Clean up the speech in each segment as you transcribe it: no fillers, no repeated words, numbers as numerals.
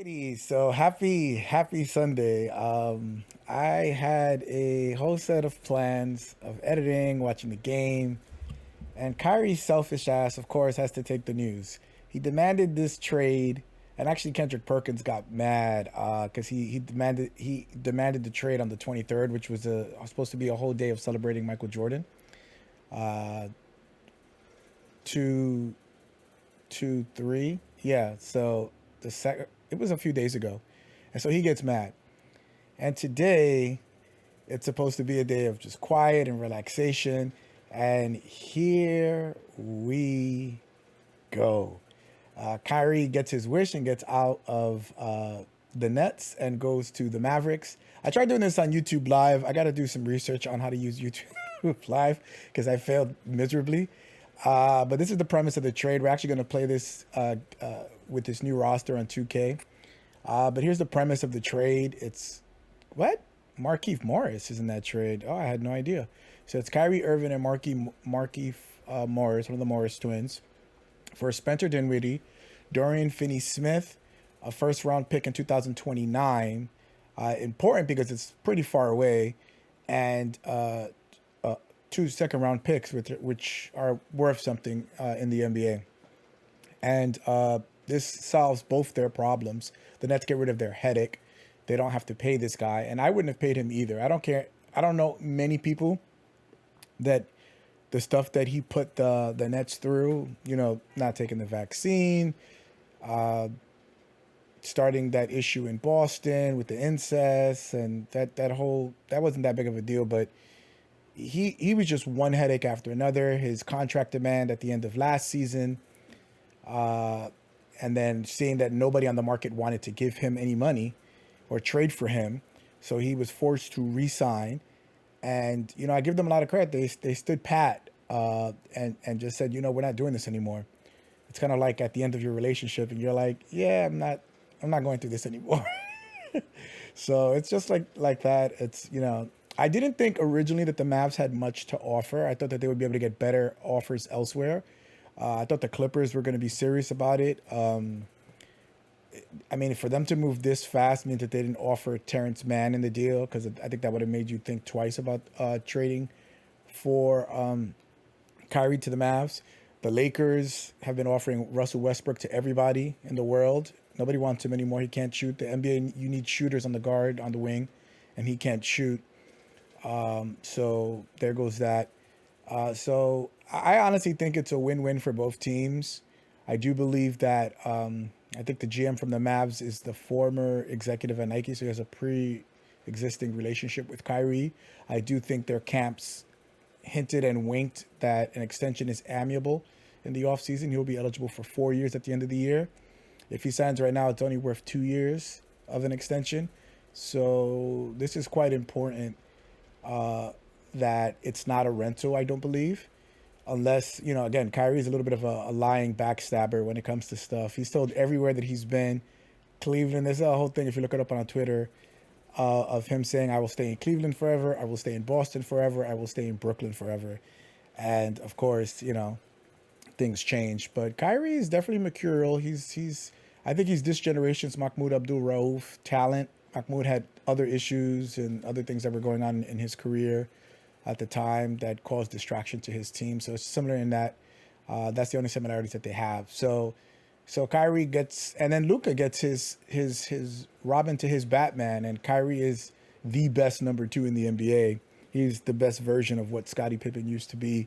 Alrighty, so happy Sunday. I had a whole set of plans of editing, watching the game, and Kyrie's selfish ass, of course, has to take the news. He demanded this trade, and actually Kendrick Perkins got mad because he demanded the trade on the 23rd, which was supposed to be a whole day of celebrating Michael Jordan. Uh, two, two, three, yeah. So the second, it was a few days ago, and so he gets mad. And today, it's supposed to be a day of just quiet and relaxation. And here we go. Kyrie gets his wish and gets out of the Nets and goes to the Mavericks. I tried doing this on YouTube Live. I got to do some research on how to use YouTube Live because I failed miserably. But this is the premise of the trade. We're actually going to play this with this new roster on 2K. But here's the premise of the trade. It's what? Markieff Morris is in that trade. Oh, I had no idea. So it's Kyrie Irving and Markieff Morris, one of the Morris twins, for Spencer Dinwiddie, Dorian Finney-Smith, a first-round pick in 2029. Important because it's pretty far away, and two second-round picks, which are worth something in the NBA. And this solves both their problems. The Nets get rid of their headache. They don't have to pay this guy, and I wouldn't have paid him either. I don't care. I don't know many people that the stuff that he put the Nets through. Not taking the vaccine, starting that issue in Boston with the incest, and that wasn't that big of a deal, but he was just one headache after another. His contract demand at the end of last season, and then seeing that nobody on the market wanted to give him any money or trade for him, so he was forced to re-sign. And I give them a lot of credit. They stood pat and just said, we're not doing this anymore. It's kind of like at the end of your relationship, and you're like, yeah, I'm not going through this anymore. So it's just like that. It's I didn't think originally that the Mavs had much to offer. I thought that they would be able to get better offers elsewhere. I thought the Clippers were going to be serious about it. I mean, for them to move this fast means that they didn't offer Terrence Mann in the deal, because I think that would have made you think twice about trading for Kyrie to the Mavs. The Lakers have been offering Russell Westbrook to everybody in the world. Nobody wants him anymore. He can't shoot. The NBA, you need shooters on the guard, on the wing, and he can't shoot. So there goes that. So I honestly think it's a win-win for both teams. I do believe that I think the GM from the Mavs is the former executive at Nike, so he has a pre-existing relationship with Kyrie. I do think their camps hinted and winked that an extension is amiable in the offseason. He'll be eligible for 4 years at the end of the year. If he signs right now, it's only worth 2 years of an extension. So this is quite important, that it's not a rental, I don't believe. Unless, again, Kyrie is a little bit of a lying backstabber when it comes to stuff. He's told everywhere that he's been. Cleveland, there's a whole thing, if you look it up on Twitter, of him saying, I will stay in Cleveland forever, I will stay in Boston forever, I will stay in Brooklyn forever. And, of course, things change. But Kyrie is definitely mercurial. I think he's this generation's Mahmoud Abdul-Rauf talent. Mahmoud had other issues and other things that were going on in his career at the time that caused distraction to his team. So it's similar in that. That's the only similarities that they have. So Kyrie gets, and then Luka gets his Robin to his Batman, and Kyrie is the best number two in the NBA. He's the best version of what Scottie Pippen used to be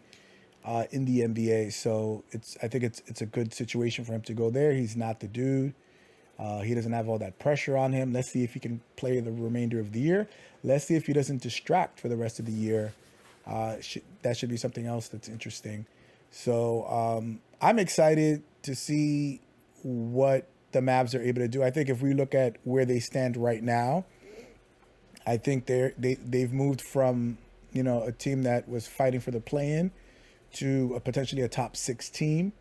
in the NBA. So I think it's a good situation for him to go there. He's not the dude. He doesn't have all that pressure on him. Let's see if he can play the remainder of the year. Let's see if he doesn't distract for the rest of the year. That should be something else that's interesting. So I'm excited to see what the Mavs are able to do. I think if we look at where they stand right now, I think they've moved from a team that was fighting for the play-in to potentially a top 6 team.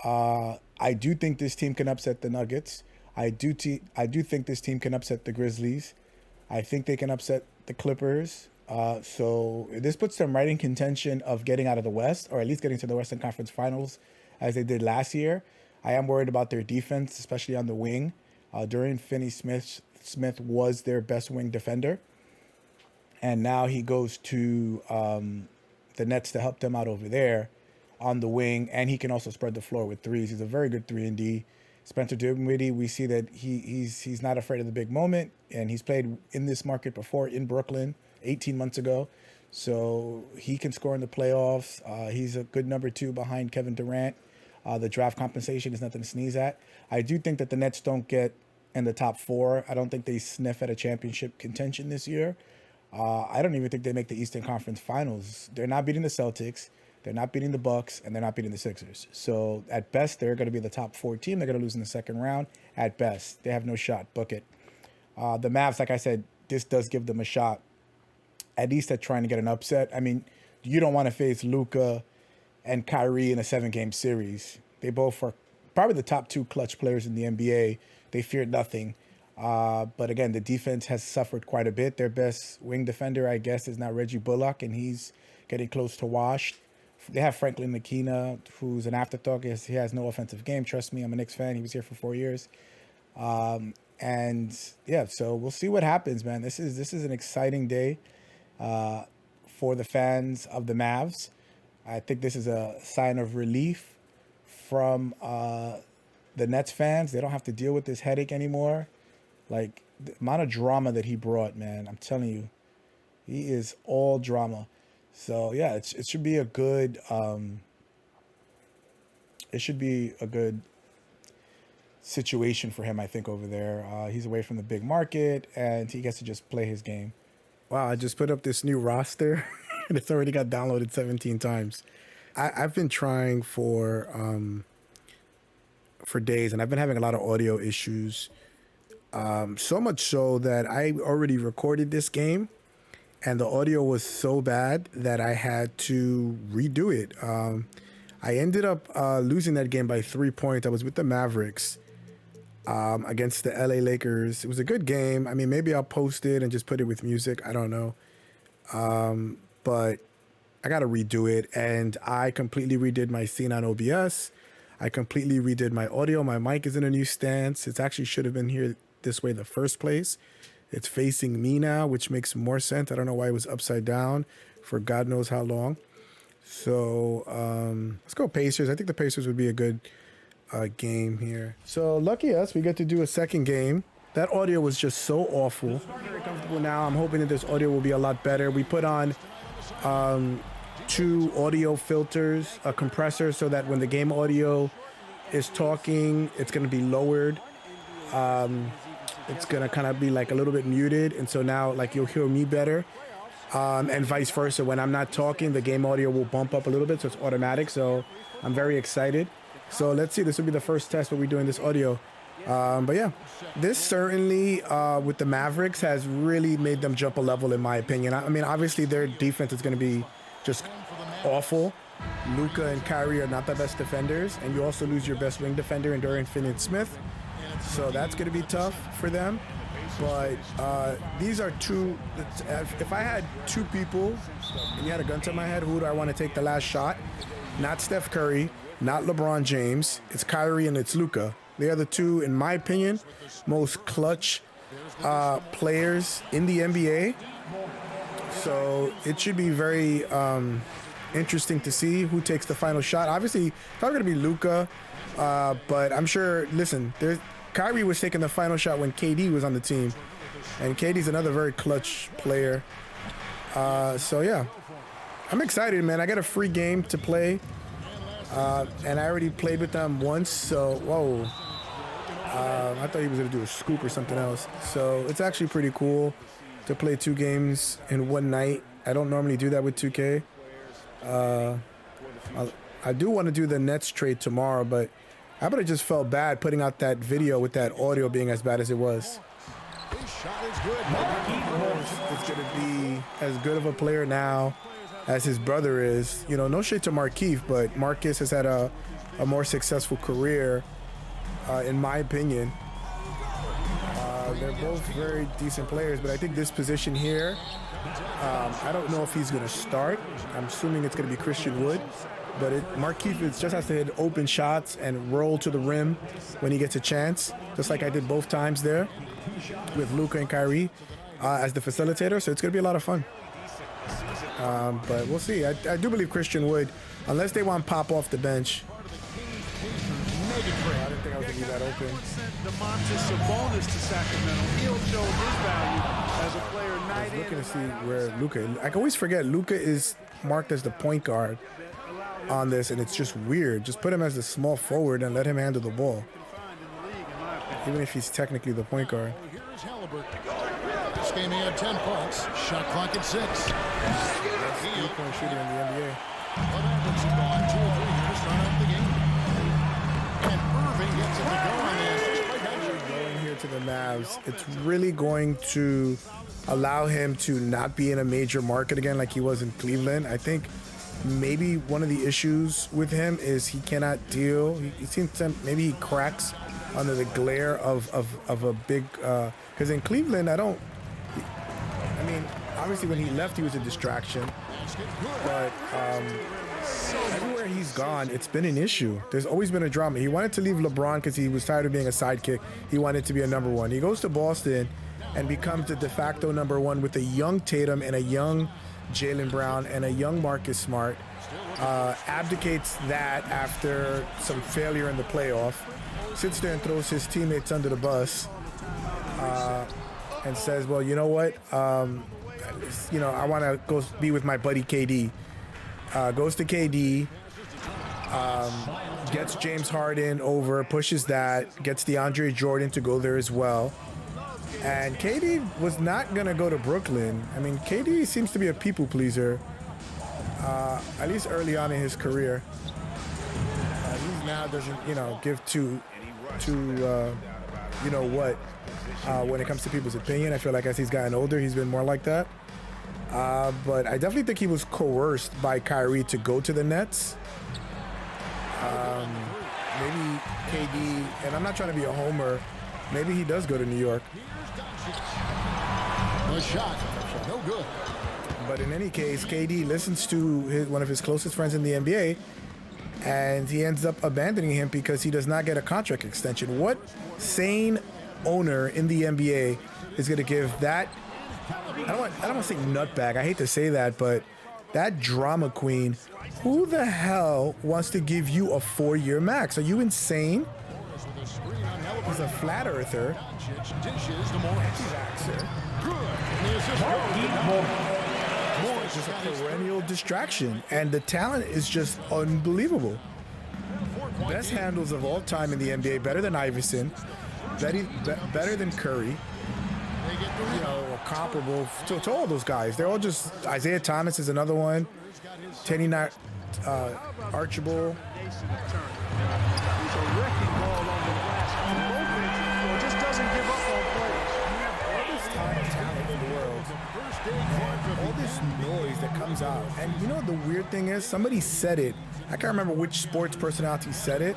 I do think this team can upset the Nuggets. I do think this team can upset the Grizzlies. I think they can upset the Clippers. So this puts them right in contention of getting out of the West, or at least getting to the Western Conference Finals, as they did last year. I am worried about their defense, especially on the wing. Dorian Finney-Smith was their best wing defender, and now he goes to the Nets to help them out over there on the wing, and he can also spread the floor with threes. He's a very good 3-and-D. Spencer Dinwiddie, we see that he's not afraid of the big moment, and he's played in this market before in Brooklyn 18 months ago, so he can score in the playoffs. He's a good number 2 behind Kevin Durant. The draft compensation is nothing to sneeze at. I do think that the Nets don't get in the top 4. I don't think they sniff at a championship contention this year. I don't even think they make the Eastern Conference Finals. They're not beating the Celtics. They're not beating the Bucks, and they're not beating the Sixers. So at best, they're going to be the top 4 team. They're going to lose in the second round. At best, they have no shot. Book it. The Mavs, like I said, this does give them a shot, at least at trying to get an upset. I mean, you don't want to face Luka and Kyrie in a 7-game series. They both are probably the top 2 clutch players in the NBA. They feared nothing. But again, the defense has suffered quite a bit. Their best wing defender, I guess, is now Reggie Bullock, and he's getting close to washed. They have Franklin McKenna, who's an afterthought. He has no offensive game. Trust me, I'm a Knicks fan. He was here for 4 years. And yeah, so we'll see what happens, man. This is an exciting day for the fans of the Mavs. I think this is a sign of relief from the Nets fans. They don't have to deal with this headache anymore. Like, the amount of drama that he brought, man, I'm telling you, he is all drama. So yeah, it should be a good situation for him, I think, over there. He's away from the big market, and he gets to just play his game. Wow, I just put up this new roster, and it's already got downloaded 17 times. I've been trying for days, and I've been having a lot of audio issues. So much so that I already recorded this game, and the audio was so bad that I had to redo it. I ended up losing that game by 3 points. I was with the Mavericks against the LA Lakers. It was a good game. I mean, maybe I'll post it and just put it with music. I don't know. But I got to redo it. And I completely redid my scene on OBS. I completely redid my audio. My mic is in a new stance. It actually should have been here this way in the first place. It's facing me now, which makes more sense. I don't know why it was upside down for God knows how long. So let's go Pacers. I think the Pacers would be a good game here. So lucky us, we get to do a second game. That audio was just so awful. Very comfortable now. I'm hoping that this audio will be a lot better. We put on 2 audio filters, a compressor, so that when the game audio is talking, it's going to be lowered. It's going to kind of be like a little bit muted. And so now, like, you'll hear me better. And vice versa. When I'm not talking, the game audio will bump up a little bit, so it's automatic. So I'm very excited. So let's see. This will be the first test where we're doing this audio. But yeah, this certainly with the Mavericks has really made them jump a level, in my opinion. I mean, obviously their defense is going to be just awful. Luka and Kyrie are not the best defenders, and you also lose your best wing defender in Dorian Finney-Smith. So that's going to be tough for them. But these are 2. If I had 2 people and you had a gun to my head, who do I want to take the last shot? Not Steph Curry, not LeBron James. It's Kyrie and it's Luka. They are the 2, in my opinion, most clutch players in the NBA. So it should be very interesting to see who takes the final shot. Obviously, it's probably going to be Luka, but I'm sure, listen, Kyrie was taking the final shot when KD was on the team, and KD's another very clutch player. So yeah, I'm excited, man. I got a free game to play, and I already played with them once, so whoa. I thought he was going to do a scoop or something else. So it's actually pretty cool to play 2 games in one night. I don't normally do that with 2K. I do want to do the Nets trade tomorrow, but I would have just felt bad putting out that video with that audio being as bad as it was. It's going to be as good of a player now as his brother is. You know, no shade to Markieff, but Marcus has had a more successful career, in my opinion. They're both very decent players, but I think this position here, I don't know if he's going to start. I'm assuming it's going to be Christian Wood. but Markieff just has to hit open shots and roll to the rim when he gets a chance, just like I did both times there with Luka and Kyrie as the facilitator. So it's going to be a lot of fun. But we'll see. I do believe Christian would, unless they want Pop off the bench. I didn't think I was going to be that open. Domantas Sabonis to Sacramento. He'll show his value as a player night in. I was looking to see where Luka. I always forget Luka is marked as the point guard on this, and it's just weird. Just put him as the small forward and let him handle the ball, even if he's technically the point guard. Here's Halliburton. This game he had 10 points. Shot clock at 6. Best three-point shooter in the NBA. But Edwards has gone 2 or 3 here to start out the game. And Irving gets it to go on the assist. Going here to the Mavs, it's really going to allow him to not be in a major market again like he was in Cleveland. I think maybe one of the issues with him is he cannot deal. He seems to, maybe he cracks under the glare of a big. Because in Cleveland, I mean, obviously when he left, he was a distraction. But everywhere he's gone, it's been an issue. There's always been a drama. He wanted to leave LeBron because he was tired of being a sidekick. He wanted to be a number one. He goes to Boston and becomes the de facto number one with a young Tatum and a young Jaylen Brown and a young Marcus Smart. Abdicates that after some failure in the playoff. Sits there and throws his teammates under the bus and says, well, you know what? I want to go be with my buddy KD. Goes to KD, gets James Harden over, pushes that, gets DeAndre Jordan to go there as well. And KD was not going to go to Brooklyn. I mean, KD seems to be a people pleaser, at least early on in his career. He now doesn't, give to when it comes to people's opinion. I feel like as he's gotten older, he's been more like that. But I definitely think he was coerced by Kyrie to go to the Nets. Maybe KD, and I'm not trying to be a homer, maybe he does go to New York. A shot, no good. But in any case, KD listens to one of his closest friends in the NBA, and he ends up abandoning him because he does not get a contract extension. What sane owner in the NBA is going to give that? I don't want to say nutbag. I hate to say that, but that drama queen. Who the hell wants to give you a 4-year max? Are you insane? He's a flat earther. Just a perennial distraction, and the talent is just unbelievable. Best handles of all time in the NBA, better than Iverson, better than Curry. Comparable to all those guys. They're all just. Isaiah Thomas is another one. Teddy Archibald. He's a wrecking ball on the glass. Just doesn't give up on plays. All this talent in the world, and all this noise that comes out. And you know what the weird thing is? Somebody said it. I can't remember which sports personality said it,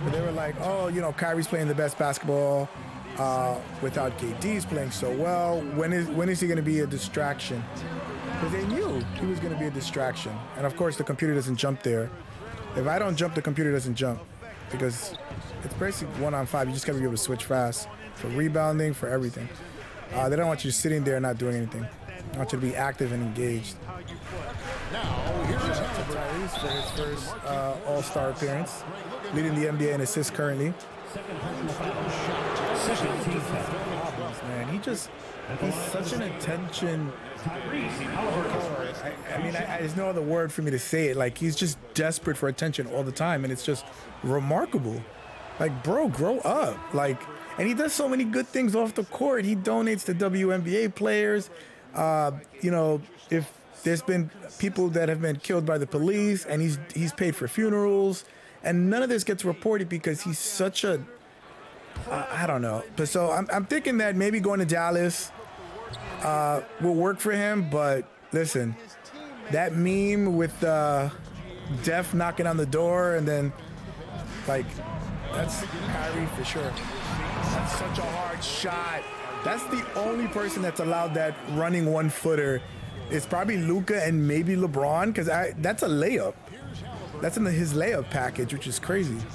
but they were like, "Oh, Kyrie's playing the best basketball without KD's playing so well. When is he going to be a distraction?" Because they knew he was going to be a distraction. And of course, the computer doesn't jump there. If I don't jump, the computer doesn't jump, because it's basically 1-on-5. You just got to be able to switch fast for rebounding, for everything. They don't want you sitting there and not doing anything. They want you to be active and engaged. Now, here's Tyrese for his first All-Star appearance, leading the NBA in assists currently. Man, he's such an attention. There's no other word for me to say it. Like, he's just desperate for attention all the time, and it's just remarkable. Like, bro, grow up. Like, and he does so many good things off the court. He donates to WNBA players. If there's been people that have been killed by the police, and he's paid for funerals, and none of this gets reported because he's such a I don't know. But so I'm thinking that maybe going to Dallas will work for him. But listen, that meme with Def knocking on the door and then that's Kyrie for sure. That's such a hard shot. That's the only person that's allowed that running 1-footer. It's probably Luka and maybe LeBron, because that's a layup. That's in his layup package, which is crazy. And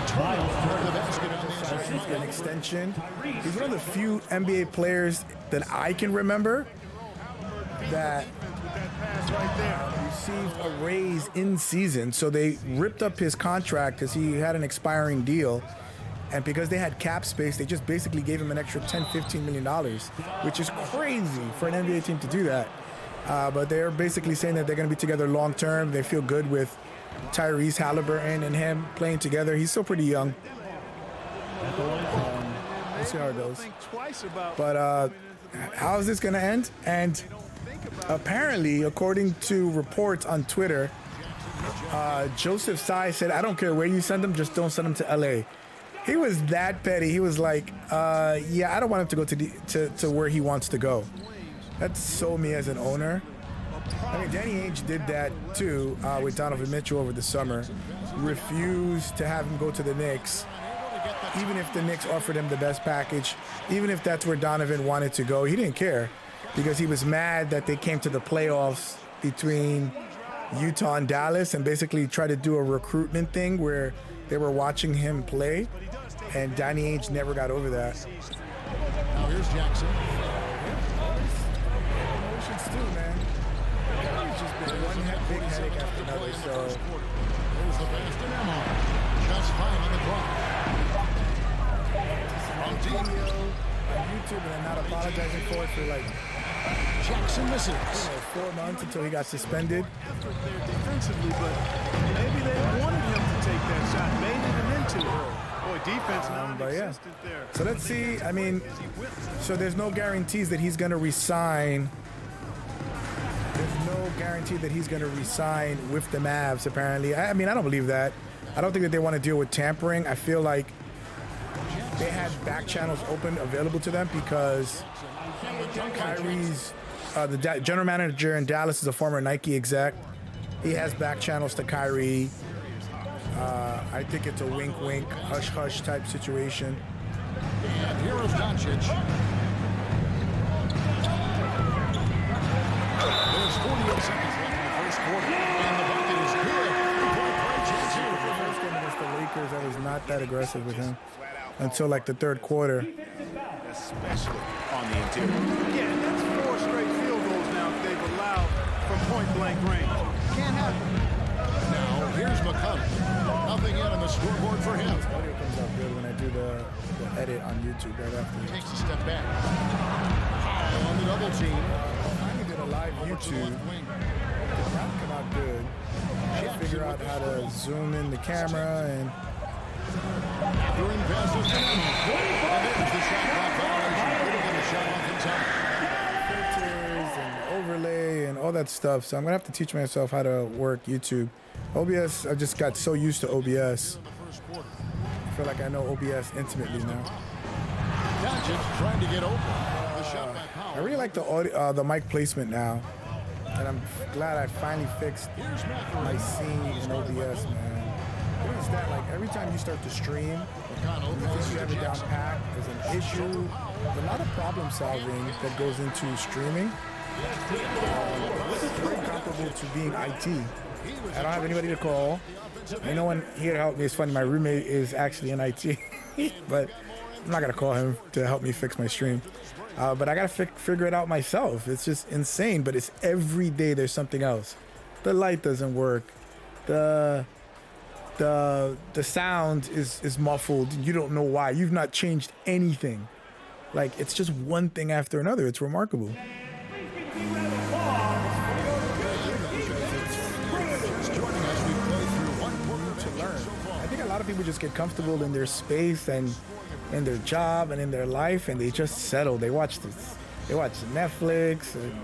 turnover for the basket on the He's inside. getting an extension. He's one of the few NBA players that I can remember that received a raise in season. So they ripped up his contract because he had an expiring deal. And because they had cap space, they just basically gave him an extra $10, $15 million, which is crazy for an NBA team to do that. But they're basically saying that they're going to be together long term. They feel good with Tyrese Halliburton and him playing together. He's still pretty young. We'll see how it goes. But how is this going to end? And apparently, according to reports on Twitter, Joseph Tsai said, I don't care where you send him, just don't send him to LA. He was that petty. He was like, yeah, I don't want him to go to where he wants to go. That's so me as an owner. I mean, Danny Ainge did that too with Donovan Mitchell over the summer. Refused to have him go to the Knicks, even if the Knicks offered him the best package, even if that's where Donovan wanted to go. He didn't care because he was mad that they came to the playoffs between Utah and Dallas and basically tried to do a recruitment thing where they were watching him play. And Danny Ainge never got over that. Now here's Jackson. Emotions too, man. It's just been one big headache after another. So There's the basket. Emma. Just fine on the clock. From deep. on YouTube, and I'm not apologizing for it for like Jackson misses. 4 months until he got suspended. Effort there defensively, but maybe they wanted him to take that shot, made him into it. Boy, defense But yeah. non-existent there. So let's see. I mean, so there's no guarantees that he's going to resign. There's no guarantee that he's going to resign with the Mavs, apparently. I mean, I don't believe that. I don't think that they want to deal with tampering. I feel like they had back channels open available to them because Kyrie's, the general manager in Dallas is a former Nike exec. He has back channels to Kyrie. I think it's a wink, wink, hush, hush type situation. And here is Doncic. There's 48 seconds left in the first quarter, and the bucket is good. The first game against the Lakers, I was not that aggressive with him until like the third quarter. Especially on the interior. Yeah, that's 4 straight field goals now that they've allowed from point-blank range. Can't happen. Now, here's McConnell. Nothing yet on the scoreboard for him. Audio comes out good when I do the edit on YouTube right after. Takes a step back. Foul on the double team. I finally did a live Over to the YouTube. left wing. Did not come out good. I figure out how to zoom in the camera and Throwing passes to Emma. And there's the shot clock violation. Couldn't get a shot off in time. filters and overlay and all that stuff. So I'm gonna have to teach myself how to work YouTube. OBS, I just got so used to OBS. I feel like I know OBS intimately now. Doncic trying to get open. The shot by I Powell. really like the audio, the mic placement now, and I'm glad I finally fixed Here's my McConnell. scene in OBS, man. What is that? Like every time you start to stream, McConnell you goes think you to have it down Jackson. pat. There's an issue. There's a lot of problem solving that goes into streaming. It's very comparable to being IT. I don't have anybody to call. Ain't no one here to help me. It's funny, my roommate is actually in IT, but I'm not gonna call him to help me fix my stream. But I gotta figure it out myself. It's just insane, but it's every day there's something else. The light doesn't work. The sound is muffled. You don't know why. You've not changed anything. Like, it's just one thing after another. It's remarkable. Joining us, we play through one quarter To of learn. so far. I think a lot of people just get comfortable in their space and in their job and in their life, and they just settle. They watch this. They watch Netflix and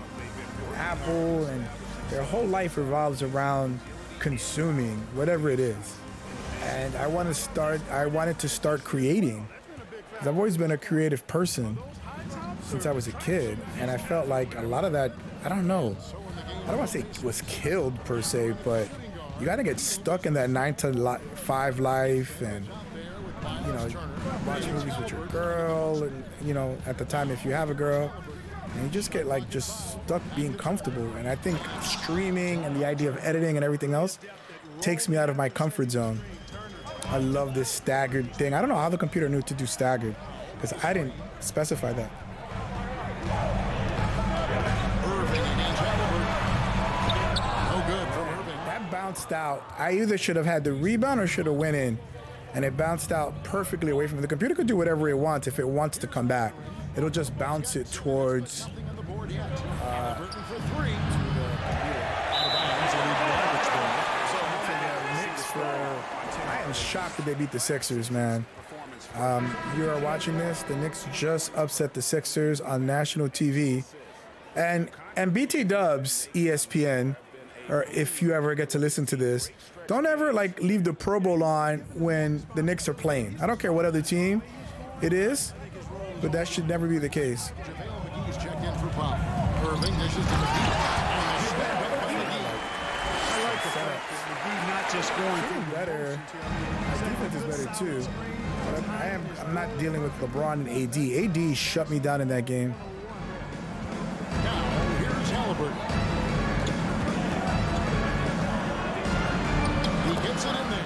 Apple, and their whole life revolves around consuming whatever it is. And I wanted to start creating. 'Cause I've always been a creative person since I was a kid, and I felt like a lot of that, I don't know, I don't want to say was killed per se, but you got to get stuck in that 9 to 5 life, and watching movies with your girl, and at the time if you have a girl, And you just get like just stuck being comfortable. And I think streaming and the idea of editing and everything else takes me out of my comfort zone. I love this staggered thing. I don't know how the computer knew to do staggered because I didn't specify that. No good from Irving. That bounced out. I either should have had the rebound or should have went in. And it bounced out perfectly away from me. The computer could do whatever it wants if it wants to come back. It'll just bounce it towards Nothing on the board yet. Halliburton for three. I am shocked that they beat the Sixers, man. You are watching this. The Knicks just upset the Sixers on national TV. And BT Dubs, ESPN, or if you ever get to listen to this, don't ever like leave the Pro Bowl on when the Knicks are playing. I don't care what other team it is, but that should never be the case. McGee's checked in for foul. Irving dishes to McGee. McGee not just going through Better. My defense is better too. But I'm not dealing with LeBron and AD. AD shut me down in that game. Now, here's Halliburton. He gets it in there.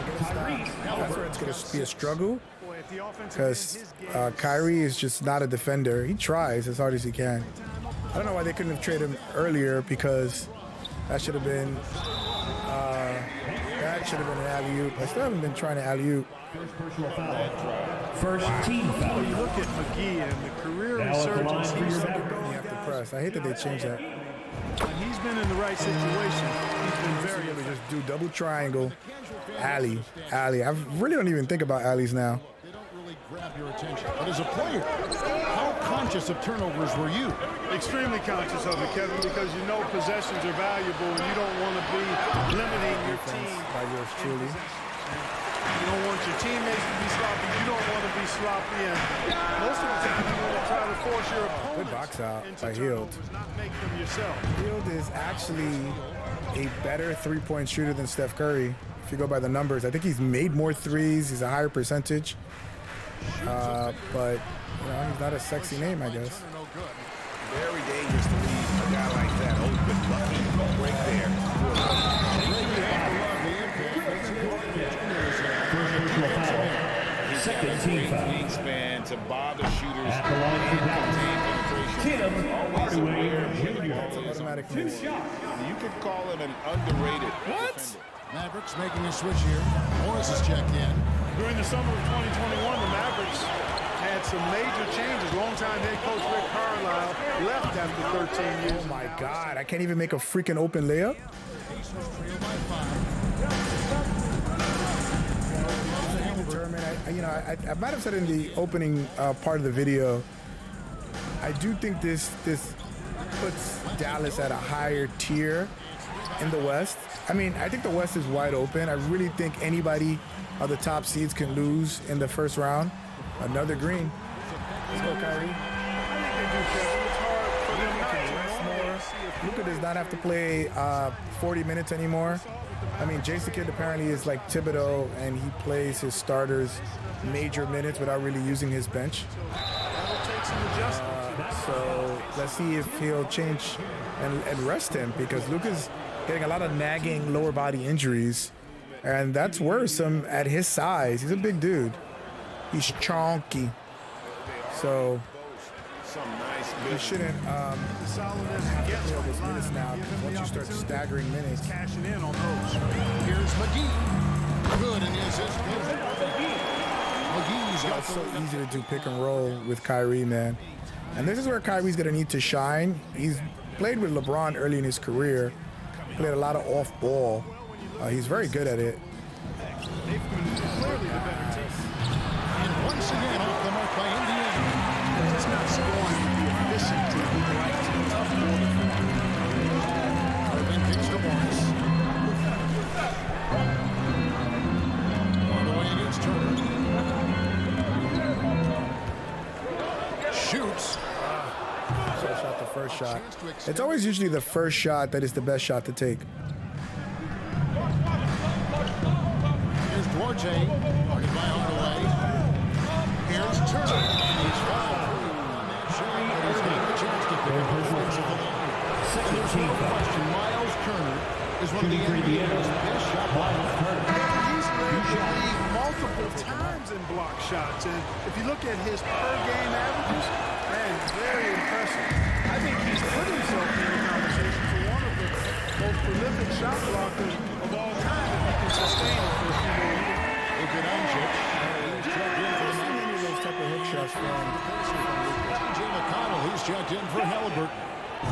That's where it's going to be a struggle at the offensive because end, his game Kyrie is just not a defender. He tries as hard as he can. I don't know why they couldn't have traded him earlier because that should have been an alley-oop. I still haven't been trying to alley-oop. First team foul. You look at McGee and the career Now at the line resurgence for he's your undergoing. You have to press. I hate that they changed that. When he's been in the right situation, he's been very We effective. just do double triangle, alley. I really don't even think about alleys now. They don't really grab your attention. But as a player, how conscious of turnovers were you? Extremely conscious of it, Kevin, because you know possessions are valuable and you don't want to be limiting your team. By yours truly. You don't want your teammates to be sloppy. You don't want to be sloppy. And most of the time, you want to try to force your opponent Good box out into by Hield. turnovers, not make them yourself. Hield is actually a better three-point shooter than Steph Curry. If you go by the numbers, I think he's made more threes. He's a higher percentage. But you know, he's not a sexy name, I guess. Very dangerous to leave a guy like that open. Lucky break there. Second team foul. Wingspan to bother shooters. At the line for Contain penetration. Tim Always aware Hardaway when the Jr. ball is on. Automatic miss. You could call him an underrated defender. Mavericks making a switch here. Morris is checked in. During the summer of 2021, the Mavericks had some major changes. Longtime head coach Rick Carlisle left after 13 years. Oh my God! I can't even make a freaking open layup. Trail by 5. I might have said in the opening part of the video, I do think this puts Dallas at a higher tier in the West. I mean, I think the West is wide open. I really think anybody of the top seeds can lose in the first round. Another green. Let's go, Kyrie. Luka does not have to play 40 minutes anymore. I mean, Jason Kidd apparently is like Thibodeau, and he plays his starters major minutes without really using his bench. So let's see if he'll change and rest him, because Luka's getting a lot of nagging lower body injuries, and that's worrisome at his size. He's a big dude. He's chonky. So he shouldn't have to play all those minutes now. Once you start staggering minutes. Cashing in on those. Here's McGee. Good, and yes, it's good. McGee's got It's so easy to do pick and roll with Kyrie, man. And this is where Kyrie's going to need to shine. He's played with LeBron early in his career. Played a lot of off ball. He's very good at it. They've been clearly the better team. And once again off the mark by Indiana. Just not scoring with the efficiency we like to. Tough quarter. Irving kicks to Morris. Hardaway against Turner. Shoots. So I shot the first shot. It's always usually the first shot that is the best shot to take. Here's Duarte. Guarded by Hardaway. Here's Turner. He's fouled on that shot, but he's got a chance to pick up foul. question, Miles Turner is one of the NBA's best shot blockers. He's led the league multiple times in block shots. And if you look at his per-game averages, man, very impressive. I think he's put himself in the conversation for one of the most prolific shot blockers of all time if he can sustain it for a few more years. Luka Doncic. He's checked in for the Any of those type of hook shots from TJ McConnell. He's checked in for Halliburton.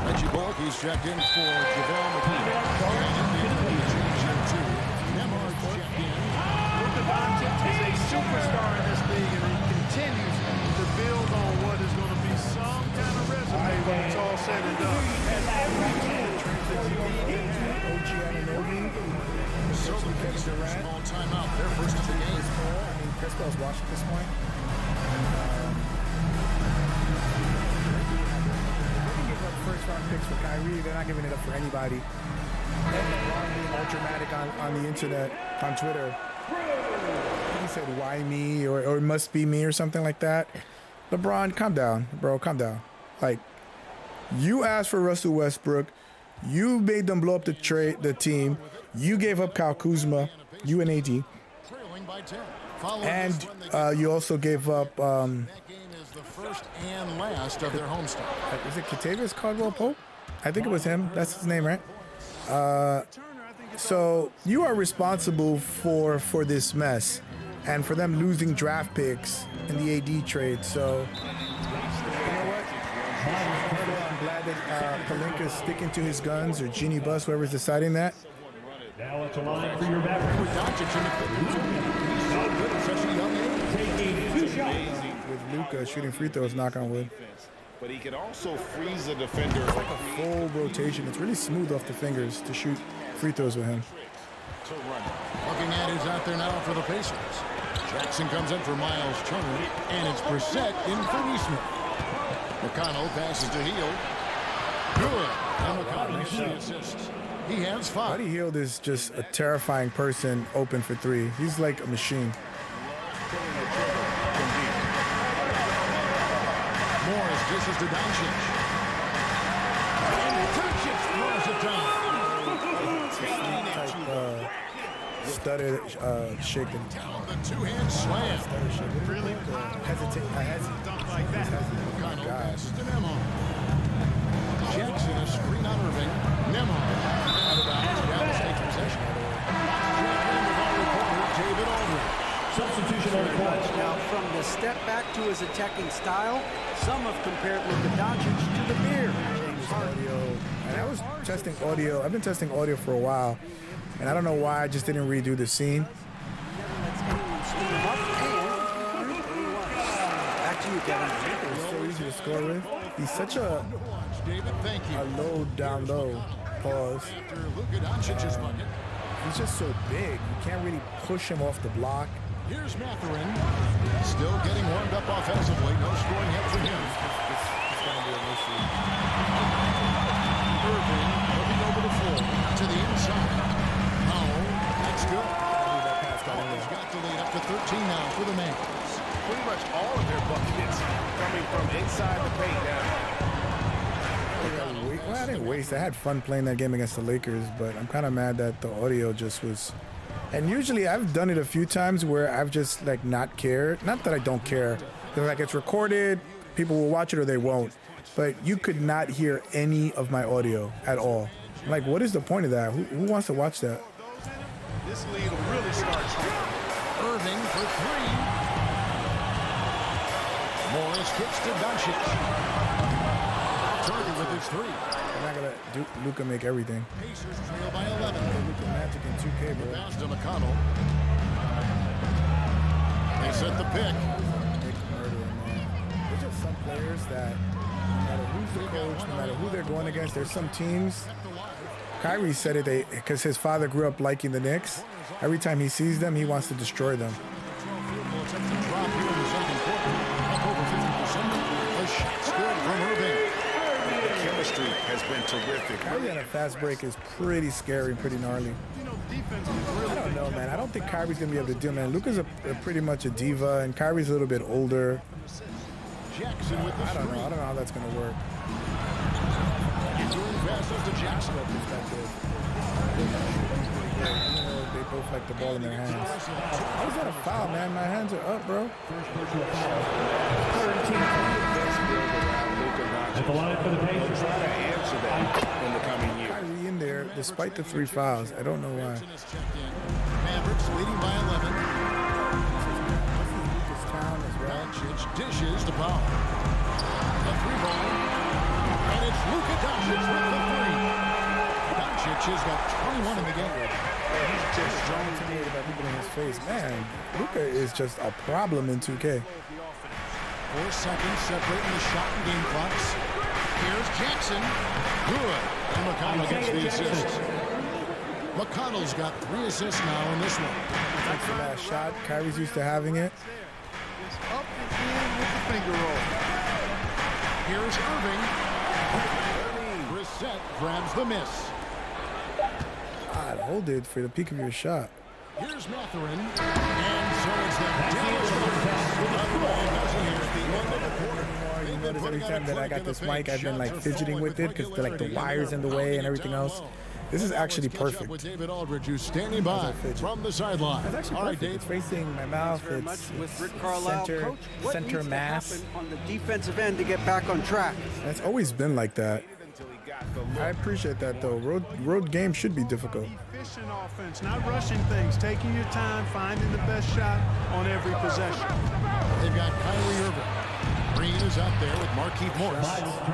Reggie Bullock, he's checked in for JaVale McGee. Nembhard's checked in. Luka Doncic is a superstar in this league, and he continues to build on what is going to be some kind of resume when it's all said and done. OG Anunoby. So the Pacers small timeout. Their first of the game. I mean, Chris Paul's watching this point. First round picks for Kyrie, they're not giving it up for anybody. And LeBron being all dramatic on the internet, on Twitter. He said, why me? Or it must be me or something like that. LeBron, calm down, bro, calm down. Like, you asked for Russell Westbrook. You made them blow up the team. You gave up Kyle Kuzma, you and AD. Trailing by 10. And you also gave up, That game is the first and last of their homestand. is it Kentavious Caldwell-Pope? I think it was him. That's his name, right? So you are responsible for this mess and for them losing draft picks in the AD trade. So you know what? I'm glad that Pelinka's sticking to his guns, or Genie Bus, whoever's deciding that. Now at the line for your Mavericks. With Doncic in the he's so good at such a young age. Taking 2 shots. With Luka shooting free throws, knock on wood. But he can also freeze a defender. It's like a full rotation. It's really smooth off the fingers to shoot free throws with him. Looking at who's out there now for the Pacers. Jackson comes in for Miles Turner, and it's Brissett in for Neesmith. McConnell passes to Hield. Good. And McConnell gets the assist. He has 5. Buddy Hield is just a terrifying person open for 3. He's like a machine. Morris dishes to Doncic. And Doncic throws it down. Stutter shaking. The two-hand slam. Stutter shaking. Really? Dunk like that. McConnell passes to Nembhard. Jackson, a screen on Irving. Nembhard out of bounds. Dallas takes possession. Check in with our reporter, David Aldridge. Substitution on the court. Now, from the step back to his attacking style, some have compared Luka Doncic to the beard. Audio. And I was testing audio. I've been testing audio for a while. And I don't know why I just didn't redo the scene. Back to you, Kevin. It's so easy to score with. He's such a David, thank you. low down low. Pause. After Luka Doncic's bucket. He's just so big. You can't really push him off the block. Here's Mathurin. Still getting warmed up offensively. No scoring yet for him. It's gonna be an issue. Irving looking over the floor to the inside. Powell, that's good. Powell's got the lead up to 13 now for the Mavs. Pretty much all of their buckets coming from inside the paint now. Well, I didn't waste. I had fun playing that game against the Lakers, but I'm kind of mad that the audio just was. And usually I've done it a few times where I've just like not cared. Not that I don't care. Because like it's recorded, people will watch it or they won't. But you could not hear any of my audio at all. Like, what is the point of that? Who wants to watch that? This lead will really start strong. Irving for 3. Morris kicks to Doncic. Turner with his 3. I'm not gonna do Luka make everything. Pacers trail by 11. Luka Magic in 2K, bro. Bounce to McConnell. They set the pick. Make murder, man. There's just some players that no matter who's the coach, no matter who they're going against, there's some teams. Kyrie said it because his father grew up liking the Knicks. Every time he sees them, he wants to destroy them. Will attempt to drop here in the second quarter. Up over 50%. A shot's good from Irving. The chemistry has been terrific. Kyrie on a fast break is pretty scary, pretty gnarly. You know, defense is I really don't know, man. I don't think Kyrie's gonna be able to do it, man. Luka's pretty much a diva, and Kyrie's a little bit older. Jackson with the I don't screen. know how that's gonna work. Doing passes to Jackson. They both like the ball in their hands. How is that a foul, man? My hands are up, bro. At the line for the Pacers. Try to answer that in the coming years. Kyrie in there, despite the 3 fouls. I don't know why. Mavericks leading by 11. This town as well. Doncic dishes to Powell. A 3-ball. And it's Luka Doncic with the 3. Doncic has got 21 in the game. He's just intimidated by people in his face. Man, Luka is just a problem in 2K. 4 seconds separating the shot and game clocks. Here's Jackson. Good. And McConnell gets the assist. McConnell's got 3 assists now in this one. That's the last shot. Kyrie's used to having it. It's up and in with the finger roll. Here's Irving. Brissett grabs the miss. God, hold it for the peak of your shot. Here's Matherin. And so it's the Dallas You notice every time that I got this mic, I've been like fidgeting with it because like the wires in the way and everything else. This is actually perfect. With David Aldridge, who's standing by from the sideline. It's actually All right, perfect. It's Dave. facing my mouth. Very much It's with Rick Carlisle. center, Coach, what center needs to mass. happen on the defensive end to get back on track? And it's always been like that. I appreciate that though. Road game should be difficult. Efficient offense, not rushing things, taking your time, finding the best shot on every possession. They've got Kyrie Irving. Green is out there with Markieff Morris.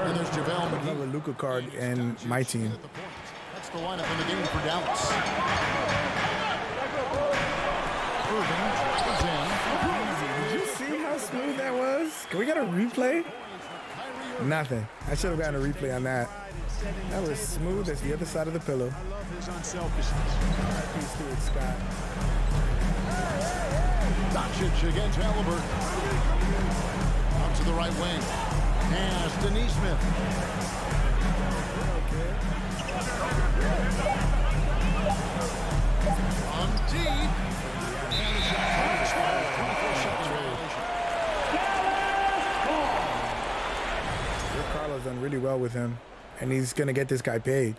And there's JaVale McGee. Another Luka card in my team. That's the lineup in the game for Dallas. Irving drives in. Did you see how smooth that was? Can we get a replay? Nothing. I should have gotten a replay on that. That was smooth as the other side of the pillow. I love his unselfishness. Stuart Scott. Doncic against Halliburton. Out to the right wing. Pass to Neesmith. On deep. And the shot. 24 seconds violation. Rick Carlisle's done really well with him, and he's gonna get this guy paid.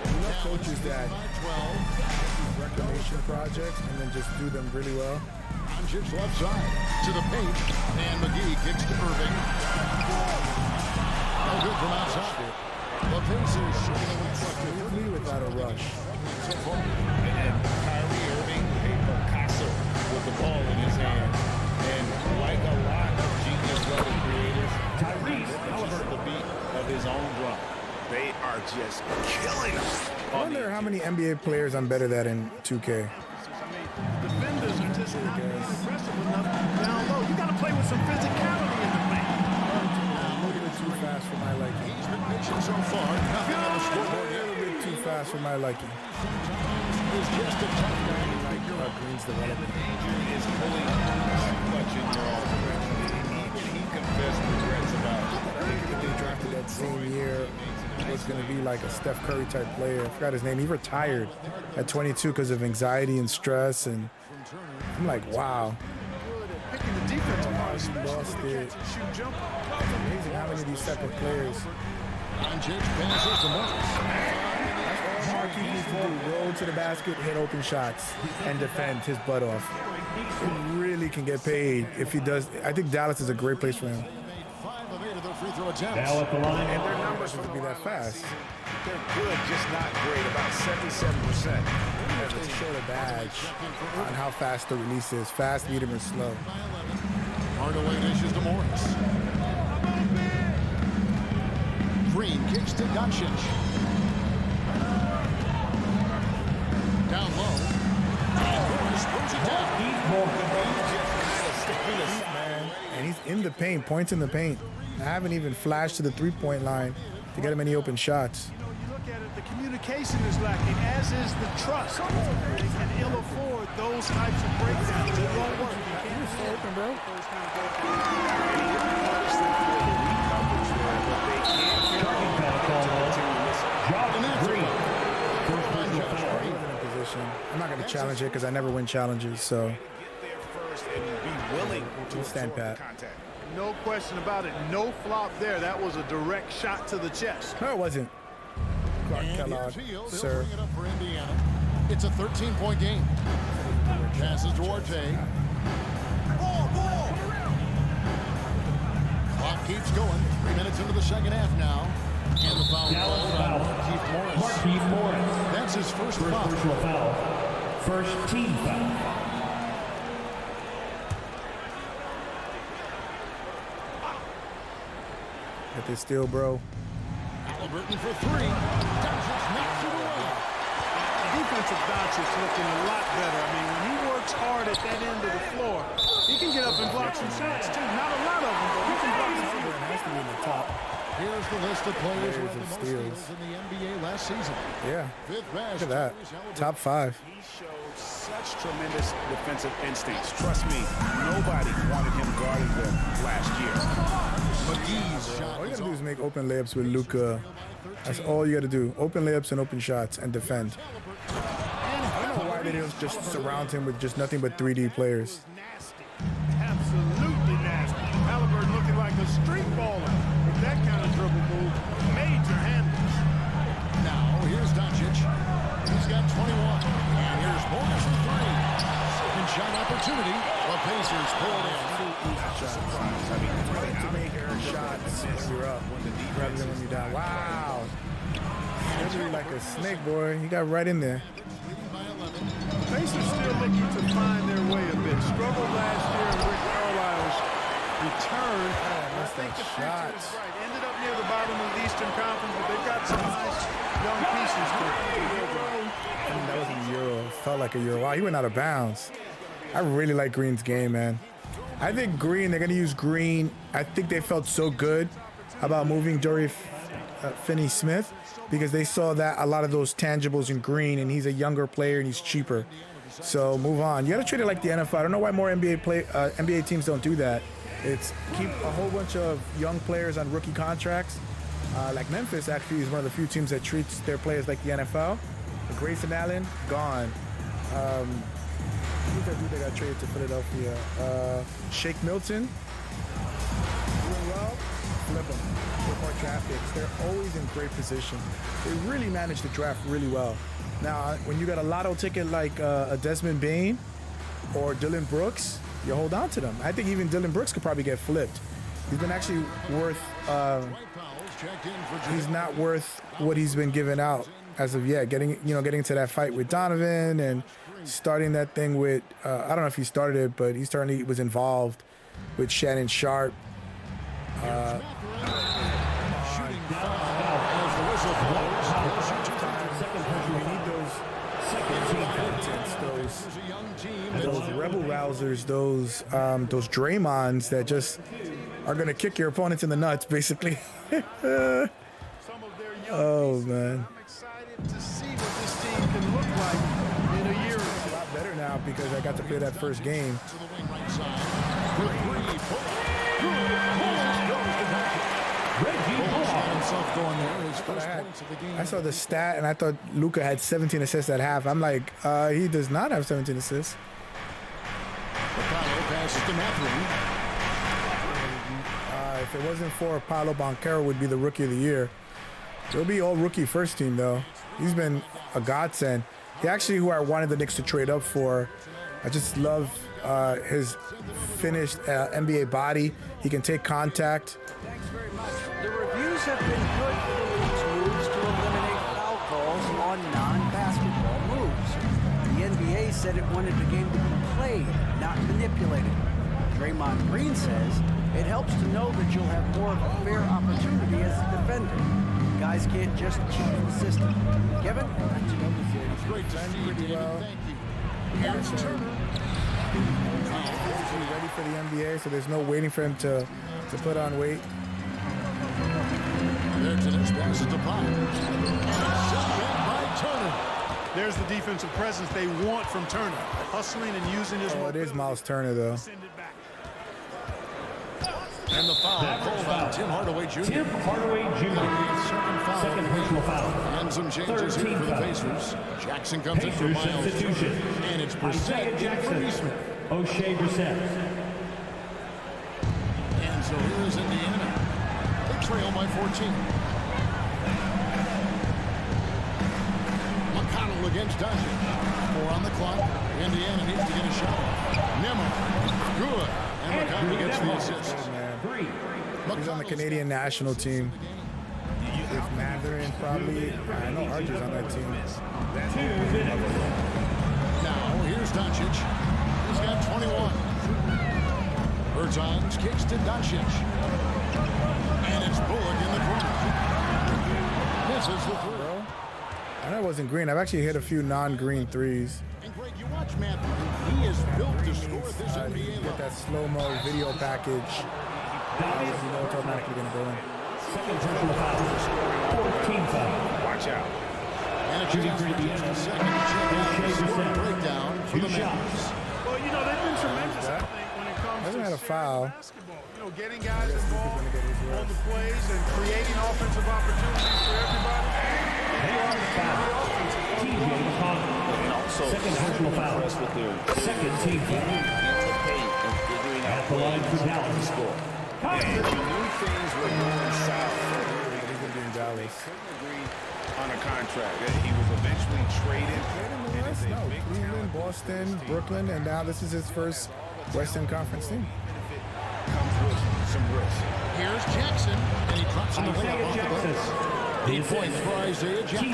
Enough coaches that reclamation projects and then just do them really well. Doncic left side to the paint. And McGee kicks to Irving. No good from outside. The Pacers showing them Smoothly without a rush. so far. And Kyrie Irving, a Picasso with the ball in his hand. And like a lot of genius level creators, Tyrese Halliburton the beat of his own drum. They are just killing us. I wonder how many NBA players I'm better at in 2K. Defenders are just not being aggressive enough down low. You got to play with some physicality in the paint. A little bit too fast for my liking. He's been pitching so far. Nothing on the A scoreboard yet. little bit too fast for my liking. It's just a tough guy to figure out. Green's development. Is pulling too much in your own direction. He confessed regrets about it. If they drafted that same year, was going to be like a Steph Curry type player. I forgot his name. He retired at 22 because of anxiety and stress. And I'm like, wow. Picking the defense apart, He especially lost when you it. catch and shoot jumper. It's amazing how many of these type of players. Doncic passes to Morris. Markieff needs to do roll to the basket, hit open shots, and defend his butt off. He really can get paid if he does. I think Dallas is a great place for him. 5 of 8 of their free throw attempts. Now at the line. And their numbers should be that fast. They're good, just not great. About 77%. They showed a badge on how fast the release is. Fast, medium, or slow. Hardaway dishes to Morris. Green kicks to Doncic. Down low. And Morris throws it down. Man. And he's in the paint, points in the paint. I haven't even flashed to the three-point line to get him any open shots. You look at it, the communication is lacking, as is the trust. They can ill afford those types of breakdowns. It won't work. You can't Stay open, bro. those kind of I'm not going to challenge it because I never win challenges, so Get there first and be willing to stand absorb pat. contact. No question about it. No flop there. That was a direct shot to the chest. No, it wasn't. Clark And Kellogg, here's Hield. He'll sir. bring it up for Indiana. It's a 13-point game. Passes to Orte. Clock keeps going. 3 minutes into the second half now. And the foul called on Markieff Morris. Markieff Morris. That's his first foul. Personal foul. First team foul. Get this steal, bro. Halliburton for three. Doncic knocks it away. Defensive Doncic looking a lot better. I mean, when he works hard at that end of the floor, he can get up and block some shots, too. Not a lot of them, but he can block some. It has to be in the top. Here's the list of players who Players had the of most steals. steals in the NBA last season. Yeah. Fifth best. Look at that. Tyrese Halliburton. Top 5. He showed such tremendous defensive instincts. Trust me, nobody wanted him guarding them last year. McGee's shot All you is gotta do off. is make open layups with Luka. That's all you gotta do. Open layups and open shots and defend. I don't know why they didn't just surround him with just nothing but 3D players. Nasty. Absolutely nasty. Halliburton looking like a street baller with that kind of dribble move. Major handles. Now, here's Doncic. He's got 21. And here's Morris for three. Second shot opportunity. The Pacers pull it in. To make shots when you're up rather than when you're down. Wow. Literally like a snake, boy. He got right in there. Pacers still looking to find their way a bit. Struggled last year in Rick Carlisle's return. I think the future is bright. Ended up near the bottom of the Eastern Conference, but they've got some nice young pieces to build around. I mean, that wasn't a Euro. It felt like a Euro. Wow, he went out of bounds. I really like Green's game, man. I think Green, they're going to use Green. I think they felt so good about moving Dorian Finney-Smith because they saw that a lot of those tangibles in Green, and he's a younger player and he's cheaper. So move on. You got to treat it like the NFL. I don't know why more NBA teams don't do that. It's keep a whole bunch of young players on rookie contracts. Like Memphis actually is one of the few teams that treats their players like the NFL. Grayson Allen, gone. Who's that dude that got traded to Philadelphia? Shake Milton. Doing well. Flip them. Get more draft picks. They're always in great position. They really manage the draft really well. Now, when you got a lotto ticket like a Desmond Bain or Dylan Brooks, you hold on to them. I think even Dylan Brooks could probably get flipped. He's been actually worth. He's not worth what he's been giving out as of yet. Getting into that fight with Donovan and starting that thing with. I don't know if he started it, but he certainly was involved with Shannon Sharp. Those rebel rousers, those Draymonds that just are gonna kick your opponents in the nuts, basically. Oh man. I'm excited to see what this team can look like in a year. It's a lot better now because I got to play that first game. To the wing right side. Himself going there. His first points of the game. I saw the stat and I thought Luka had 17 assists at half. I'm like, he does not have 17 assists. Apollo passes to Mathurin. If it wasn't for Paolo Banchero, would be the rookie of the year. He'll be all rookie first team though. He's been a godsend. He actually who I wanted the Knicks to trade up for. I just love his finished NBA body. He can take contact. Thanks very much. The reviews have been good for the league's moves to eliminate foul calls on non-basketball moves. The NBA said it wanted the game to be played, not manipulated. Draymond Green says it helps to know that you'll have more of a fair opportunity as a defender. Guys can't just cheat the system. Kevin? It's great to see you, Danny. Thank you. Here's Turner. He's ready for the NBA, so there's no waiting for him to put on weight. There's an pass to Pop. Set back by Turner. There's the defensive presence they want from Turner. Hustling and using his Oh, it is Miles Turner though. send it back. And the foul called on Tim Hardaway Jr. Tim Hardaway Jr. Second personal foul. And some changes here for the Pacers. Jackson comes in for Pacers Miles substitution. Turner. And it's Isaiah Brissett in for Jackson. Neesmith. O'Shea Brissett. And some So here is Indiana. They trail by 14. McConnell against Doncic. 4 on the clock. Indiana needs to get a shot off. Nemo. Good. And McConnell gets the assist. He's on the Canadian national team. With Matherin, probably. I know Archer's on that team. Now, here's Doncic. He's got 21. Bertans kicks to Doncic. And it's Bullock in the corner. Misses the three. I know it wasn't green. I've actually hit a few non-green threes. And Greg, you watch Matthew. He is built to score at this NBA Get that slow-mo video package. You know it's automatically going to go in. Second personal foul. 14 foul. Watch out. And a chance for the second score breakdown for the Mavs. Well, you know, they've been tremendous, I think, when it comes Hasn't to had a foul. basketball. You know, getting guys involved on the plays and creating offensive opportunities for everybody. Second personal foul. Second team foul. At the line for Dallas. If you knew things were going south, He's going to be in Dallas. agreed on a contract. He was eventually traded. And it's a No, big Cleveland, talent. Boston, Brooklyn, and now this is his first Western Conference team. Comes with some risk. Here's Jackson, and he drops in the layup off the glass. 8 points for Isaiah Jackson.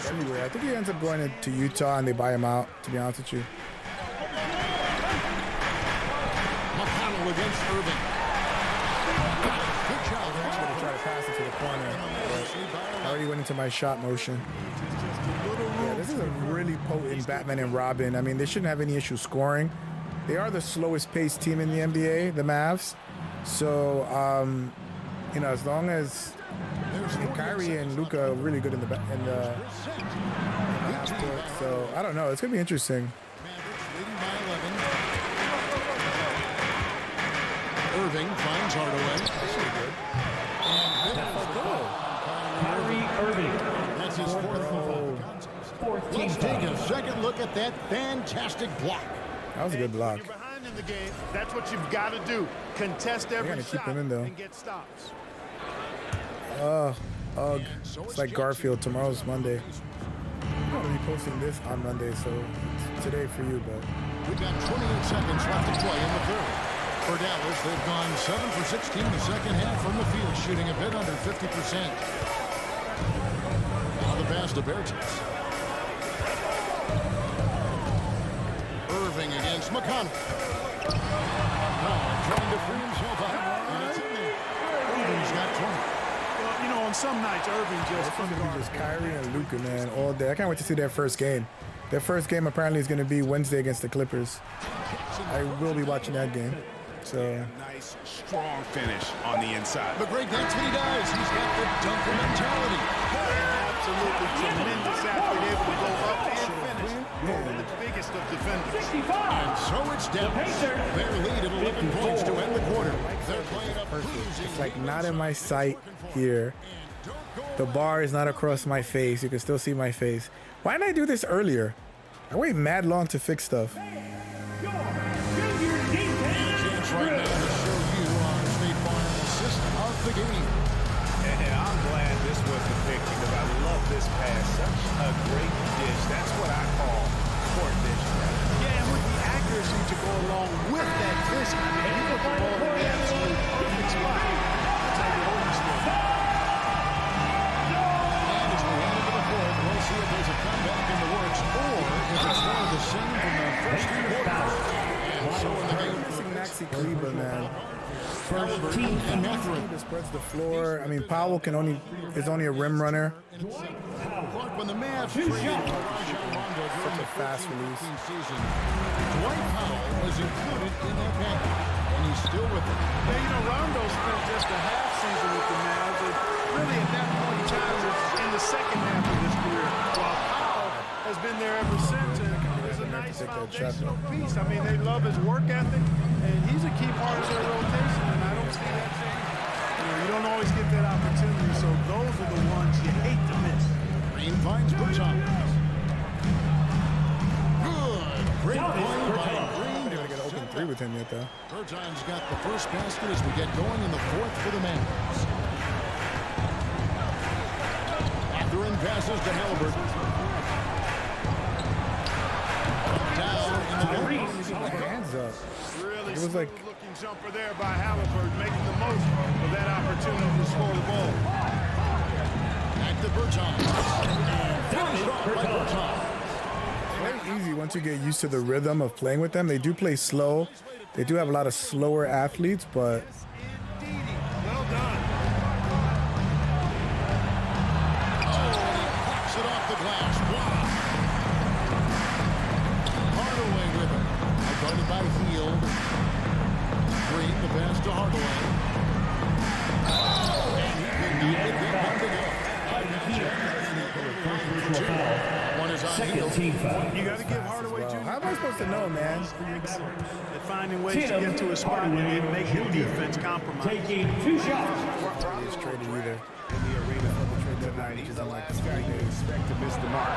Everywhere. I think he ends up going to Utah and they buy him out, to be honest with you. McConnell against Irving. Good job. I'm going to try to pass it to the corner, but I already went into my shot motion. Yeah, this is a really potent Batman and Robin. I mean, they shouldn't have any issue scoring. They are the slowest paced team in the NBA, the Mavs. So, you know, as long as Kyrie and Luka are really good in the half court. So, I don't know. It's going to be interesting. Leading by 11. Irving finds Hardaway. Kyrie Irving. That's his fourth foul. Let's take a second look at that fantastic block. That was a good block. You're behind in the game. That's what you've got to do. Contest every gotta keep shot him in, though. and get stops. Ugh. It's like Garfield. Tomorrow's Monday. I'm going to be posting this on Monday, so it's today for you, but... We've got 28 seconds left to play in the third. For Dallas, they've gone 7 for 16 in the second half from the field, shooting a bit under 50%. Now the pass to Bertans. Irving against McConnell. Now trying to free himself out, and it's in there. Irving's got 20. Well, you know, on some nights, Irving just It's going to be just Kyrie and Luka, man, all day. I can't wait to see their first game. Their first game apparently is going to be Wednesday against the Clippers. I will be watching that game. So Nice, strong finish on the inside. But Greg, that's what he does. He's got the dunker mentality. absolutely tremendous athlete, able to go up and finish. One of the biggest of defenders. And so it's Dallas. Their lead at 11 points to end the quarter. They're playing up it's like not in my sight here. The bar is not across my face. You can still see my face. Why didn't I do this earlier? I wait mad long to fix stuff. chance right now to show you our State Farm assist of the game. And I'm glad this was the pick because I love this pass. Such a great dish. That's what I call court dish. Yeah, and with the accuracy to go along with that fish, I mean, he put the ball in the absolute perfect spot. That's how you always do it. And as we head into the fourth, we'll see if there's a comeback in the works or if it's more of the same from the first three quarters. And so in the game, Maxi Kleber, man. first team and Matherin. He spreads the floor. I mean, Powell is only a rim runner. Clark, when the Mavs traded Rajon Rondo during Such a the fast release. 14 season, Dwight Powell was included in that package, and he's still with them. Yeah, you know, Rondo spent just a half season with the Mavs, and really at that point in time, was in the second half of his career. While Powell has been there ever since, and is a nice foundational piece. I mean, they love his work ethic, and he's a key part of their rotation, and I don't see that changing. You know, you don't always get that opportunity, so those are the ones you hate to miss. Green finds Bertans. Good. Great play by Green. They're going to get open agree with him yet, though. Berton's got the first basket as we get going in the fourth for the Mavs. Mathurin passes to Halliburton. Down in the middle. Hands up. Really It was like looking jumper there by Halliburton, making the most of that opportunity to score the ball. Back to Berton. And finished off by Berton. very easy once you get used to the rhythm of playing with them. They do play slow. They do have a lot of slower athletes, but Well done. Pops it off the glass. Wow. Hardaway with him. Guarded by Hield. Green, the pass to Hardaway. And he couldn't get one to go. One is on Hield. You got to give Hardaway Jr. how am I supposed to know, man? at finding ways to get to a spot and then make the defense compromise. Taking 2 shots. He's traded either. In the arena for the trade deadline, he's the last guy you expect to miss the mark.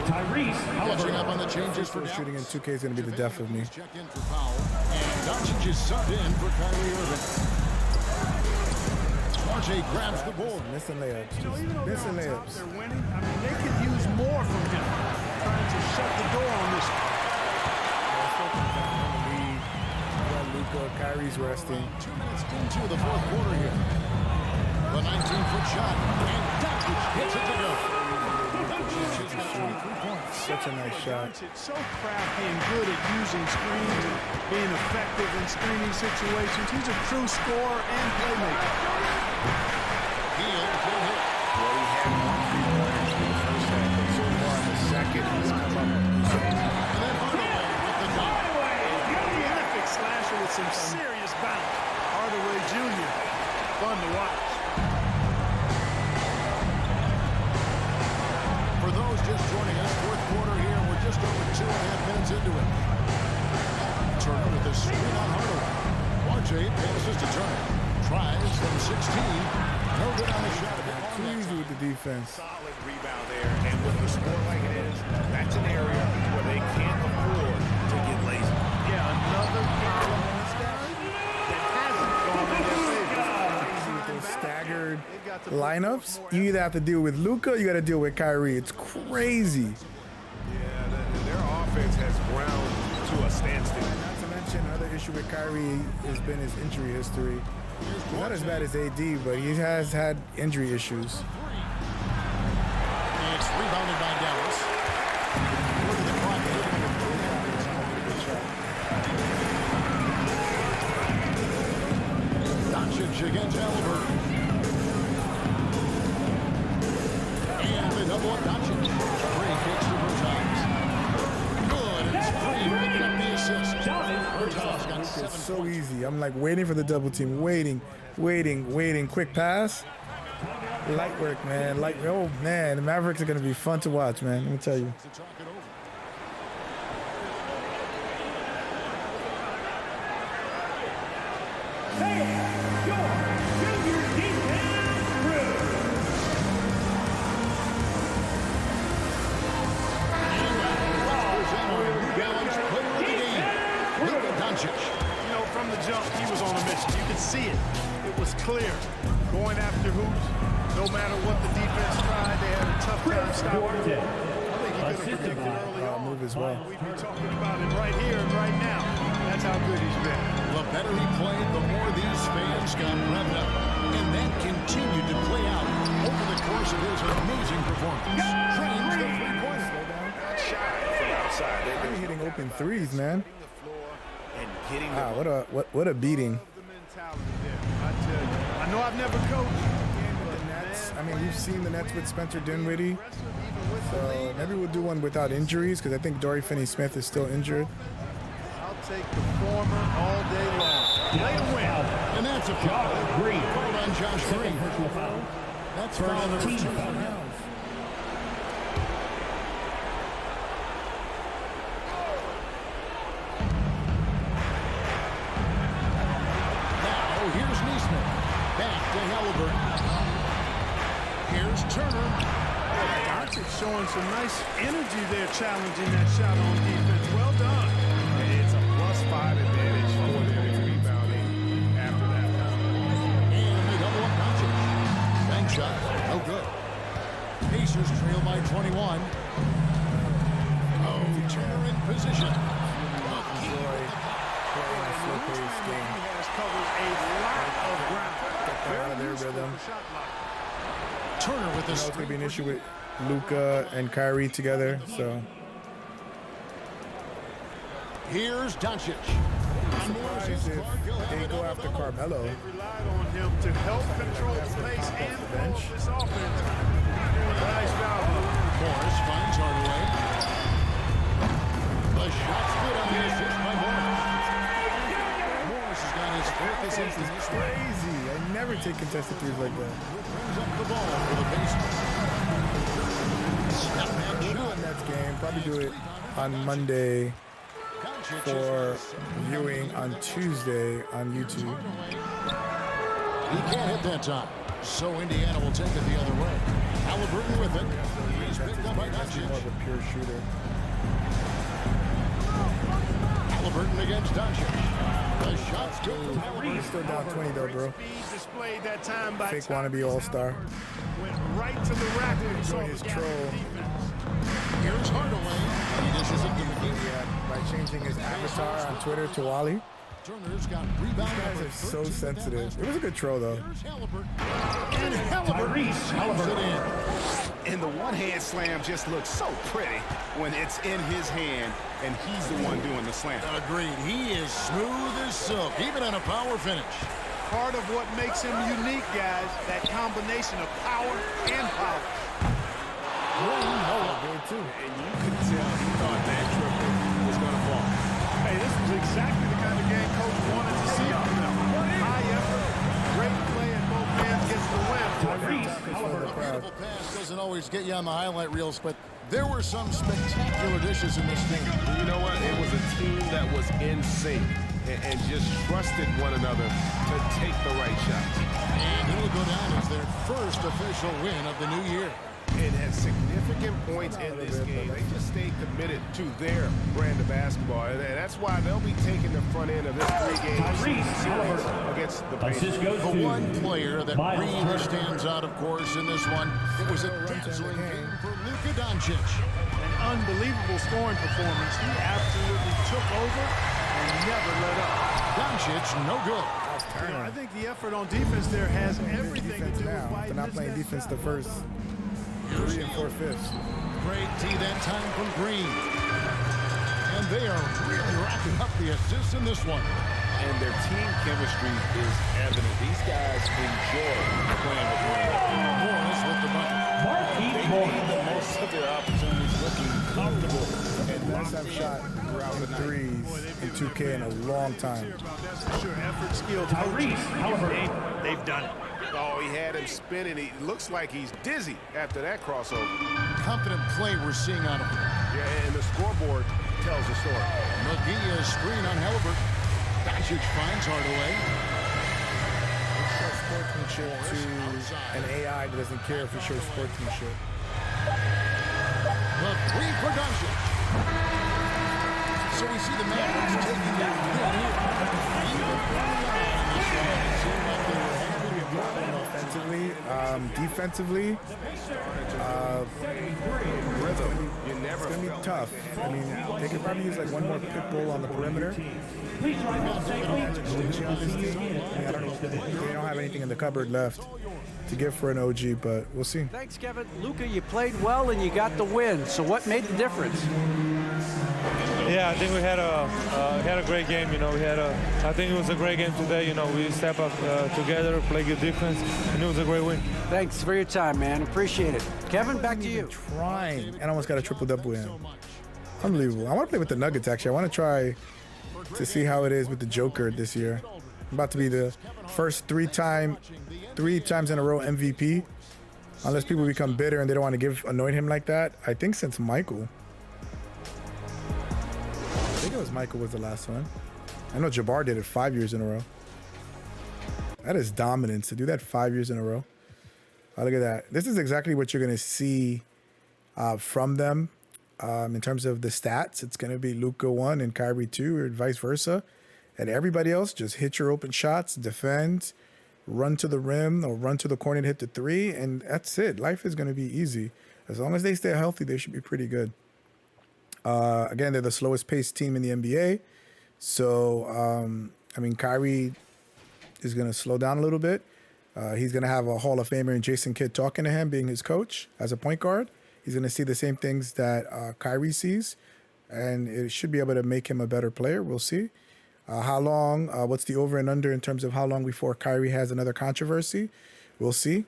Tyrese Catching up on the changes for Shooting in 2K is going to be the death of me. Check in for foul. And Doncic is subbed in for Kyrie Irving. RJ grabs the board. Missing layups. You know, even though Missing they're on top, layups. they're winning. I mean, they could use more from him. Trying to shut the door on this one. Luka, Kyrie's resting. 2 minutes into the fourth quarter here. The 19-foot shot. And Doncic hits it to go. Doncic got 23 points. Such a nice shot. Doncic so crafty and good at using screens, being effective in screening situations. He's a true scorer and playmaker. Hield for hit. Well, he had 1 3-pointers in the first half, but so far in the second, he's come up with And then Hardaway with the dunk. Prolific slasher with some serious bounce. Hardaway Jr. Fun to watch. For those just joining us, fourth quarter here, we're just over 2.5 minutes into it. Turner with a screen on Hardaway. RJ passes to Turner. Tries from 16. No good on the shot. Too easy with the defense. solid rebound there. And with the score like it is, that's an area where they can't afford to get lazy. Yeah, another problem on this guy that hasn't gone in their favor. With those staggered lineups, you either have to deal with Luka or you got to deal with Kyrie. It's crazy. Yeah, their offense has ground to a standstill. Not to mention, another issue with Kyrie has been his injury history. He's not as bad as AD, but he has had injury issues. It's rebounded by Dallas. Look at the clock. Doncic against Halliburton. And the double up Doncic. Three kicks to Bertans. Good, and Spree picking up the assist. Bertans got 7 It's so points. easy. I'm like waiting for the double team. Waiting. Quick pass. Light work, man. Oh, man. The Mavericks are going to be fun to watch, man. Let me tell you. To talk it over. You know, from the jump, he was on a mission. You could see it. It was clear. Going after hoops, no matter what the defense tried, they had a tough time stopping him. I think he could have predicted early on. Move as well. We'd be talking about it right here and right now. That's how good he's been. The better he played, the more these fans got revved up. And that continued to play out over the course of his amazing performance. Drains the three-pointer. Shot from outside. They're hitting open threes, man. The floor and getting Wow, what a beating. The mentality there, I tell you. I know I've never coached. I mean, we've seen the Nets with Spencer Dinwiddie. So maybe we'll do one without injuries because I think Dory Finney-Smith is still injured. I'll take the former all day long. Lay to win. And that's a foul. Green. Called on Josh Green. Personal foul. That's foul number 2. Now, here's Neesmith. Back to Halliburton. Here's Turner. Doncic showing some nice energy there, challenging that shot on defense. Well done. It's a plus and 21. Oh, Turner in position. Enjoy playing a slow-paced game. He has covered a lot of ground. Get that out of their rhythm. Turner with the It's going to be an issue with Luka and Kyrie together, so. Here's Doncic. I'm surprised if they go after Carmelo. They've relied on him to help control the pace and flow of this offense. Doing a nice job of it. Morris finds Hardaway. The shot's good on the assist by Morris. Morris has got his fourth assist in this one. Crazy. I never take contested threes like that. Brings up the ball for the Pacers. Step back We'll do shot. a Nets game. Probably do it on Monday for viewing on Tuesday on YouTube. He can't hit that time. So Indiana will take it the other way. Halliburton with it. He's picked up by That's more of Doncic. a pure shooter. Halliburton against Doncic. The shot's good from He's Halliburton. still down 20 though, bro. Speed displayed that time by Fake wannabe all-star. went right to the rack and Enjoy saw his the gap troll. in defense. Here's Hardaway. He dishes it to McGee. Yeah, by changing his avatar on Twitter to Wally. Turner's got rebound Guys number are so 13 for sensitive. Dallas. It was a good throw though. Here's Halliburton. And Halliburton slams it in. And the one-hand slam just looks so pretty when it's in his hand and he's the one doing the slam. Agreed. He is smooth as silk, even on a power finish. Part of what makes him unique, guys, that combination of power and power. Good too. And you could tell he thought that triple was going to fall. Hey, this was exactly the kind of game Coach wanted to see from them. High effort, great play, and both fans gets the win. A beautiful pass doesn't always get you on the highlight reels, but there were some spectacular dishes in this game. You know what? It was a team that was in sync and just trusted one another to take the right shots. And it will go down as their first official win of the new year. And at significant points in this game, they just stayed committed to their brand of basketball. And that's why they'll be taking the front end of this three-game series against the Pacers. The one player that really stands out, of course, in this one, it was a dazzling game for Luka Doncic. An unbelievable scoring performance. He absolutely took over and never let up. Doncic, no good. You know, I think the effort on defense there has everything to Defense do with now. why They're not playing defense the first 3 and 4/5. Great D that time from Green. And they are really racking up the assists in this one. And their team chemistry is evident. These guys enjoy playing with one another. Morris with the bucket. They made the most of their opportunities looking comfortable and Best I've shot in threes in 2K in a long time. That's for sure. Effort, skill, coaching. They've done it. Oh, he had him spinning. He looks like he's dizzy after that crossover. Confident play we're seeing out of him. Yeah, and the scoreboard tells the story. McGee is screen on Halliburton. Doncic finds Hardaway. It shows sportsmanship to an AI that doesn't care if it shows sportsmanship. The three for Doncic. So we see the Mavericks taking their lead here. Even early on in this one, it seemed like they were having a problem. Offensively, defensively, Rhythm. You it's never gonna be felt tough. I mean, they could probably use like one more pit bull on the perimeter. I mean, I don't know. They don't have anything in the cupboard left to give for an OG, but we'll see. Thanks, Kevin. Luka, you played well and you got the win. So what made the difference? Yeah, I think we had a great game. You know, I think it was a great game today. You know, we step up together, play good defense, and it was a great win. Thanks for your time, man. Appreciate it. Kevin, back to you. Trying, and almost got a triple-double win. Unbelievable. I want to play with the Nuggets, actually. I want to try to see how it is with the Joker this year. I'm about to be the first three times in a row MVP. Unless people become bitter and they don't want to anoint him like that. I think since Michael. I think it was Michael was the last one. I know Jabbar did it 5 years in a row. That is dominance to do that 5 years in a row. Oh, look at that. This is exactly what you're going to see from them in terms of the stats. It's going to be Luka 1 and Kyrie 2 or vice versa. And everybody else just hit your open shots, defend, run to the rim or run to the corner and hit the three. And that's it. Life is going to be easy. as long as they stay healthy, they should be pretty good. Again, they're the slowest paced team in the NBA. So, I mean, Kyrie is going to slow down a little bit. He's going to have a Hall of Famer and Jason Kidd talking to him, being his coach as a point guard. He's going to see the same things that Kyrie sees, and it should be able to make him a better player. We'll see. How long, what's the over and under in terms of how long before Kyrie has another controversy? We'll see.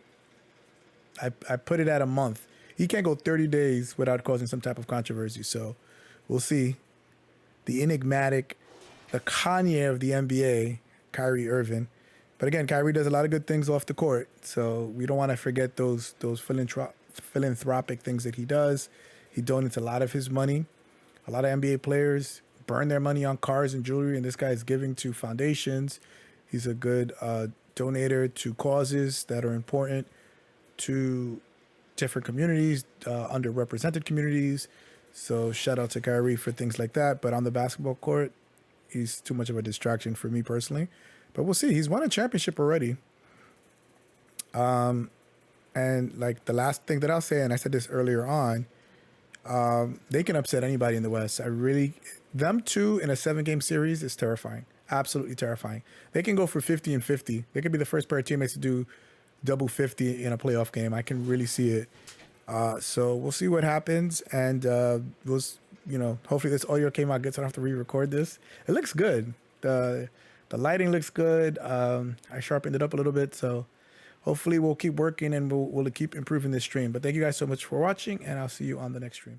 I put it at a month. He can't go 30 days without causing some type of controversy. So we'll see. The enigmatic, the Kanye of the NBA, Kyrie Irving. But again, Kyrie does a lot of good things off the court. So we don't want to forget those philanthropic things that he does. He donates a lot of his money. A lot of NBA players burn their money on cars and jewelry, and this guy is giving to foundations. He's a good donator to causes that are important to different communities, underrepresented communities. So shout out to Kyrie for things like that. But on the basketball court, he's too much of a distraction for me personally. But we'll see. He's won a championship already. And like the last thing that I'll say, and I said this earlier on, they can upset anybody in the West. Them two in a 7-game series is terrifying. Absolutely terrifying. They can go for 50 and 50. They could be the first pair of teammates to do double 50 in a playoff game. I can really see it. So we'll see what happens. And hopefully this audio came out good so I don't have to re-record this. It looks good. The lighting looks good. I sharpened it up a little bit. So hopefully we'll keep working and we'll keep improving this stream. But thank you guys so much for watching, and I'll see you on the next stream.